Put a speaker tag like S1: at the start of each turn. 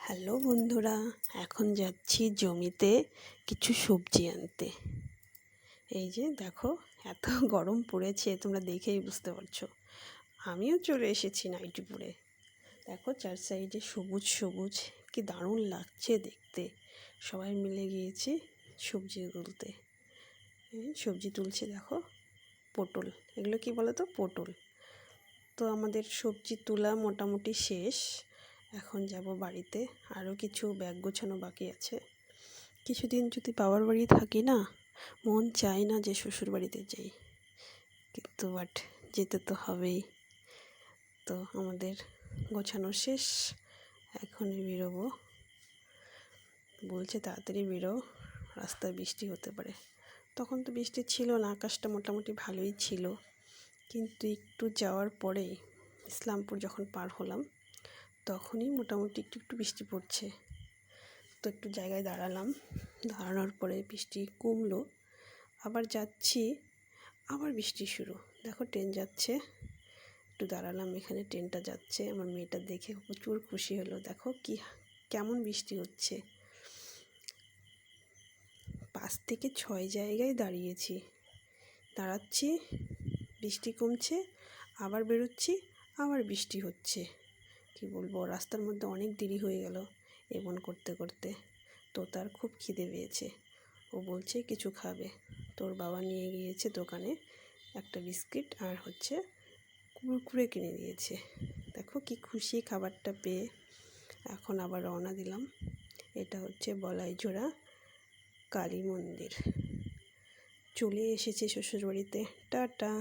S1: Hello বন্ধুরা, এখন যাচ্ছি জমিতে কিছু সবজি আনতে। এই যে দেখো, এত গরম পড়েছে, তোমরা দেখেই বুঝতে পারছো। আমিও চলে এসেছি নাইটি পরে। দেখো চার সাইডে সবুজ সবুজ, কি দারুণ লাগছে দেখতে। সবাই মিলে গিয়েছি সবজি তুলতে। সবজি তুলছে দেখো, পটল। এগুলো কি বলো তো? পটল। তো আমাদের সবজি তোলা মোটামুটি শেষ। এখন যাব বাড়িতে। আরও কিছু ব্যাগ গোছানো বাকি আছে। কিছুদিন যদি বাবার বাড়ি থাকি না, মন চায় না যে শ্বশুর বাড়িতে যাই, কিন্তু বাট যেতে তো হবেই। তো আমাদের গোছানো শেষ, এখনই বেরোবো। বলছে তাড়াতাড়ি বেরো, রাস্তায় বৃষ্টি হতে পারে। তখন তো বৃষ্টি ছিল না, আকাশটা মোটামুটি ভালোই ছিল। কিন্তু একটু যাওয়ার পরেই, ইসলামপুর যখন পার হলাম, তখনই মোটামুটি একটু একটু বৃষ্টি পড়ছে। তো একটু জায়গায় দাঁড়ালাম, দাঁড়ানোর পরে বৃষ্টি কমলো। আবার যাচ্ছি, আবার বৃষ্টি শুরু। দেখো ট্রেন যাচ্ছে, একটু দাঁড়ালাম এখানে, ট্রেনটা যাচ্ছে। আমার মেয়েটা দেখে প্রচুর খুশি হলো। দেখো কেমন বৃষ্টি হচ্ছে। 5 থেকে 6 জায়গায় দাঁড়িয়েছি, দাঁড়াচ্ছি, বৃষ্টি কমছে, আবার বেরোচ্ছি, আবার বৃষ্টি হচ্ছে। কি বলবো, রাস্তার মধ্যে অনেক দেরি হয়ে গেল এমন করতে করতে। তো তার খুব খিদে পেয়েছে, ও বলছে কিছু খাবে। তোর বাবা নিয়ে গিয়েছে দোকানে, একটা বিস্কিট আর কুরকুরে কিনে দিয়েছে। দেখো কি খুশি খাবারটা পেয়ে। এখন আবার রওনা দিলাম। এটা হচ্ছে বলাইজোড়া কালী মন্দির। চলে এসেছি শ্বশুরবাড়িতে। টাটা।